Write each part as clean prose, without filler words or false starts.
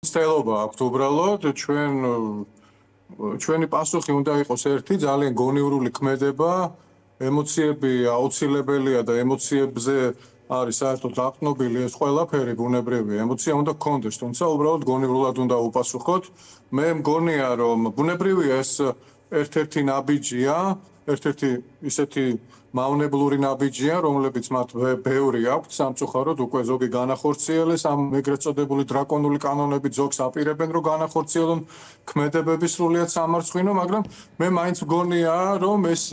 მცდელობა აქვთ უბრალოდ ჩვენი პასუხი უნდა იყოს ერთი ძალიან გონივრული ქმედება ემოციები აუცილებელია და ემოციებზე არის საერთოდ დაყრდნობილი ეს ყველაფერი ბუნებრივია ემოცია უნდა გქონდეს თუმცა უბრალოდ გონივრულად უნდა უპასუხოთ მე მგონია რომ ბუნებრივია ეს ერთ-ერთი ნაბიჯია ერთ-ერთი ისეთი მავნებლური ნაბიჯია რომლებიც მათ ბევრი აქვთ სამწუხაროდ უკვე ზოგი განახორციელეს ამ ეგრეთ წოდებული დრაკონული კანონებით ზოგს აპირებენ რომ განახორციელონ ქმედებების სრულიად სამარცხვინო მაგრამ მე მაინც მგონია რომ ეს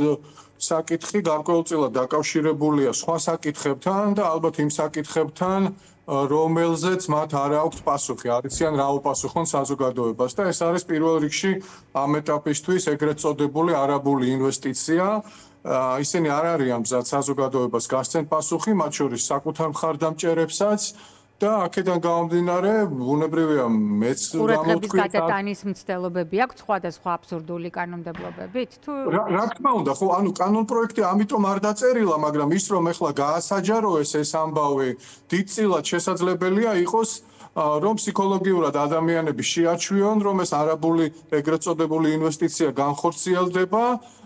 საკითხი გარკვეულწილად დაკავშირებულია სხვა საკითხებთან და ალბათ იმ საკითხებთან რომელზეც მათ არ აქვს პასუხი არიციან რა უპასუხონ საზოგადოებას და ეს არის პირველ რიგში ამ ეტაპისთვის ეგრეთ წოდებული არაბული ინვესტიცია ისინი არ არიან მზად საზოგადოებას გასცენ პასუხი მათ შორის საკუთარ მხარდამჭერებსაც და აქედან გამომდინარე ბუნებრივია მეც ყურადღების გადატანის მცდელობები აქვს სხვადასხვა აბსურდული კანონმდებლობებით თუ რა თქმა უნდა ხო ანუ კანონპროექტი ამიტომ არ დაწერილა მაგრამ ის რომ ეხლა გაასაჯაროეს ეს ამბავი დიდწილად შესაძლებელია იყოს რომ ფსიქოლოგიურად ადამიანები შეაჩვიონ რომ ეს არაბული ეგრეთ წოდებული ინვესტიცია განხორციელდება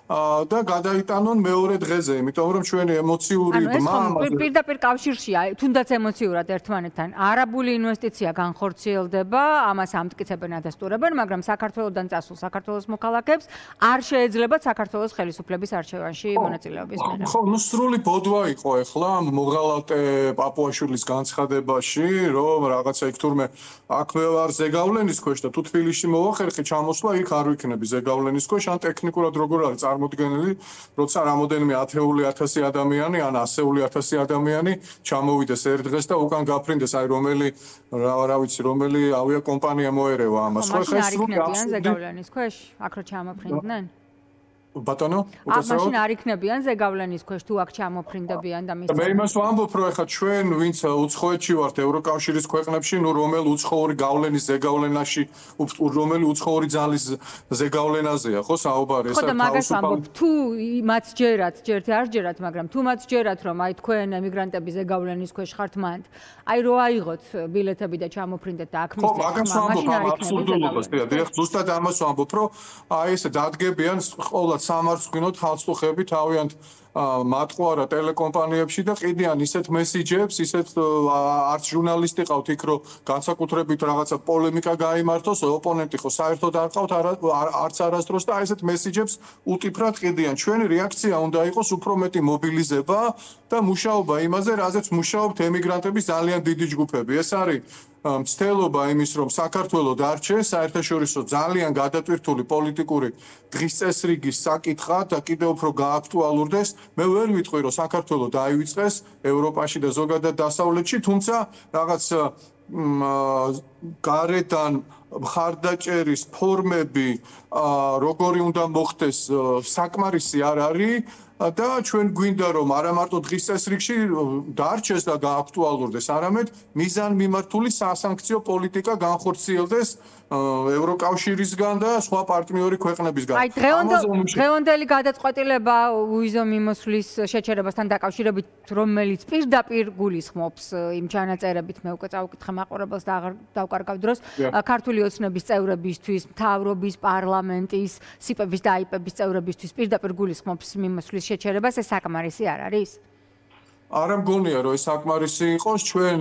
და გადაიტანონ მეორე დღეზე, იმიტომ რომ ჩვენი ემოციური ბმა პირდაპირ კავშირშია, თუნდაც ემოციურად ერთმანეთთან. არაბული ინვესტიცია განხორციელდება, ამას ამტკიცებენ ადასტურებენ, მაგრამ საქართველოსდან წასულ საქართველოს მოქალაქეებს არ შეეძლებათ საქართველოს ხელისუფლების არჩევანში მონაწილეობის მიღება. ხო, ნუ სრული ბოდვა იყო ახლა მოღალატე პაპუაშვილის განცხადებაში, რომ რაღაცა იქ თურმე აქვე ვარ ზეგავლენის ქვეშ და თუ თბილისში მოვახერხე ჩამოსვლა იქ არ ვიქნები ზეგავლენის ქვეშ, ან ტექნიკურად როგორ არის წარმოდგენილი, როცა რამოდენიმე ათეული ათასი ადამიანი ან ასეული ათასი ადამიანი ჩამოვიდეს ერთ დღეს და უკან გაფრინდეს, აი რა ვიცი, რომელი ავიაკომპანია მოერევა ამას. ხო, მაშინ არ იქნებიან ზეგავლენის ქვეშ, აქ რო ჩამოფრინდნენ? ბატონო, მაშინ არ იქნებიან ზეგავლენის ქვეშ თუ აქ ჩამოფრინდებიან და მის მე იმას ვამბობ, რომ ეხლა ჩვენ ვინც უცხოეთში ვართ ევროკავშირის ქვეყნებში, ნუ რომელ უცხოური გავლენის ზეგავლენაში, რომელი უცხოური ძალის ზეგავლენაზეა, ხო, საუბარი ეს. ხო და მაგას ვამბობ, თუ მათ ჯერათ, ჯერ არ ჯერათ, მაგრამ თუ მათ ჯერათ, რომ აი თქვენ ემიგრანტები ზეგავლენის ქვეშ ხართ მანდ, აი რო აიღოთ ბილეთები და ჩამოფრინდეთ და აქ მისცეთ, მაშინ არ იქნებიან. დიახ, ზუსტად ამას ვამბობ, რომ აი ესე დადგებიან ყოველ სამარცხვინო ხალხსუხები თავიანთ მატყუარა ტელეკომპანიებში და ყიდიან ისეთ მესიჯებს, ისეთ არც ჟურნალისტი ყავთ იქ რომ განსაკუთრებით რაღაცა პოლემიკა გაიმართოს, ოპონენტი ხო საერთოდ არ ყავთ არც არასდროს და აი ესეთ მესიჯებს უტიფრად ყიდიან. ჩვენი რეაქცია უნდა იყოს უფრო მეტი მობილიზება და მუშაობა იმაზე, რაზეც მუშაობთ ემიგრანტების ძალიან დიდი ჯგუფები. ეს არის მცდელობა იმის რომ საქართველოს დარჩეს საერთაშორისო ძალიან გადატვირთული პოლიტიკური დღის წესრიგის საკითხად და კიდევ უფრო გააქტუალურდეს მე ვერ ვიტყვი რომ საქართველოს დაივიწყეს ევროპაში და ზოგადად დასავლეთში თუმცა რაღაც გარედან მხარდაჭერის ფორმები როგორი უნდა მოხდეს საკმარისი არ არის და ჩვენ გვინდა რომ არა მარტო დღის წესრიგში დარჩეს და გააქტუალურდეს, არამედ მიზანმიმართული სასანქციო პოლიტიკა განხორციელდეს ევროკავშირისგან და სხვა პარტნიორი ქვეყნებისგან. აი დღევანდელი გადაწყვეტილება უიზო მიმოსვლის შეჩერებასთან დაკავშირებით, რომელიც პირდაპირ გულისხმობს იმ ჩანაწერებით, მე უკვე წავკითხე მაყურებელს და აღარ დავკარგავ დროს, ქართული ოცნების წევრებისთვის, მთავრობის, პარლამენტის, სიპების და აიპების წევრებისთვის პირდაპირ გულისხმობს მიმოსვლის შეჩერებას, ეს საკმარისი არ არის? არა მგონია რომ ეს საკმარისი იყოს ჩვენ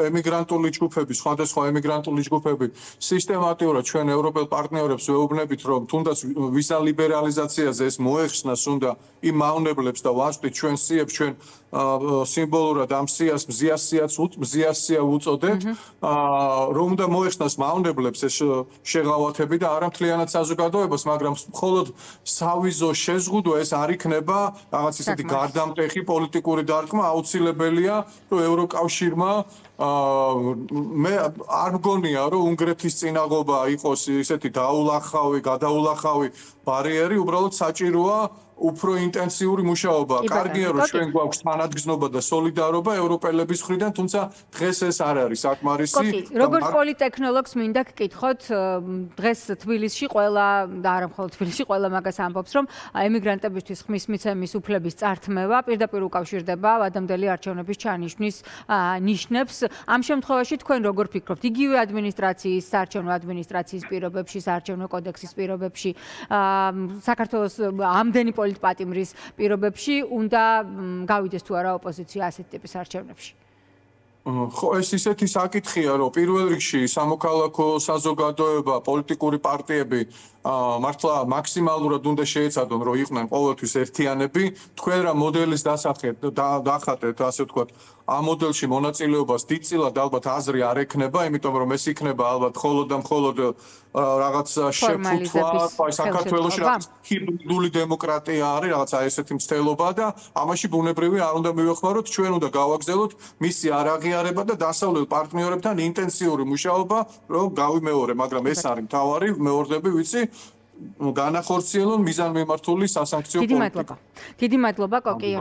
ემიგრანტული ჯგუფები სხვადასხვა ემიგრანტული ჯგუფები სისტემატიურად ჩვენ ევროპელ პარტნიორებს ვეუბნებით რომ თუნდაც ვიზა ლიბერალიზაციაზე ეს მოეხსნას უნდა იმ მავნებლებს და ვასწრით ჩვენ სიებს ჩვენ სიმბოლურად ამ სიას მზიასია უწოდებთ რომ უნდა მოეხსნას მავნებლებს ეს შეღავათები და არა მთლიანად საზოგადოებას მაგრამ მხოლოდ სავიზო შეზღუდვა ეს არ იქნება რაღაც ისეთი გარდამტეხი პოლიტიკური დარტყმა აუცილებელია რომ ევროკავშირმა მე არ მგონია რომ უნგრეთის წინაღობა იყოს ისეთი გადაულახავი ბარიერი უბრალოდ საჭიროა უფრო ინტენსიური მუშაობა. კარგია რომ ჩვენ გვაქვს თანადგზნობა და სოლიდარობა ევროპელების მხრიდან, თუმცა დღეს ეს არ არის საკმარისი. როგორც პოლიტექნოლოგს მინდა გკითხოთ, დღეს თბილისში ყველა და არა მხოლოდ თბილისში ყველა მაგას ამბობს, რომ ემიგრანტებისთვის ხმის მიცემის უფლების წართმევა პირდაპირ უკავშირდება ადამიანელი არჩევნების ჩანიშვნის ნიშნებს. ამ შემთხვევაში თქვენ როგორ ფიქრობთ? იგივე ადმინისტრაციის, საარჩევნო ადმინისტრაციის პირობებში, საარჩევნო კოდექსის პირობებში, საქართველოს ამდენი პოლიტპატიმრის პირობებში უნდა გავიდეს თუ არა ოპოზიცია ასეთ ტიპის არჩევნებში? ხო, ეს ისეთი საკითხია, რომ პირველ რიგში სამოქალაქო საზოგადოება, პოლიტიკური პარტიები მართლა მაქსიმალურად უნდა შეეცადონ, რომ იყვნენ ყოველთვის ერთიანები. თქვენ რა მოდელის დახატეთ, ასე ვთქვათ, ამ მოდელში მონაწილეობას დიდწილად ალბათ აზრი არ ექნება, იმიტომ რომ ეს იქნება ალბათ მხოლოდ და მხოლოდ რაღაც შეფუთვა, საქართველოში რაღაც ჰიბრიდული დემოკრატია არის, რაღაცა ესეთი მცდელობა და ამაში ბუნებრივი არ უნდა მივეხმაროთ, ჩვენ უნდა გავაგზავნოთ მისი არაღიარება და დასავლელ პარტნიორებთან ინტენსიური მუშაობა, რომ გავიმეორე, მაგრამ ეს არის მთავარი მეორდები, ვიცი, განახორციელონ მიზანმიმართული სასანქციო პოლიტიკა. დიდი მადლობა, კოკი.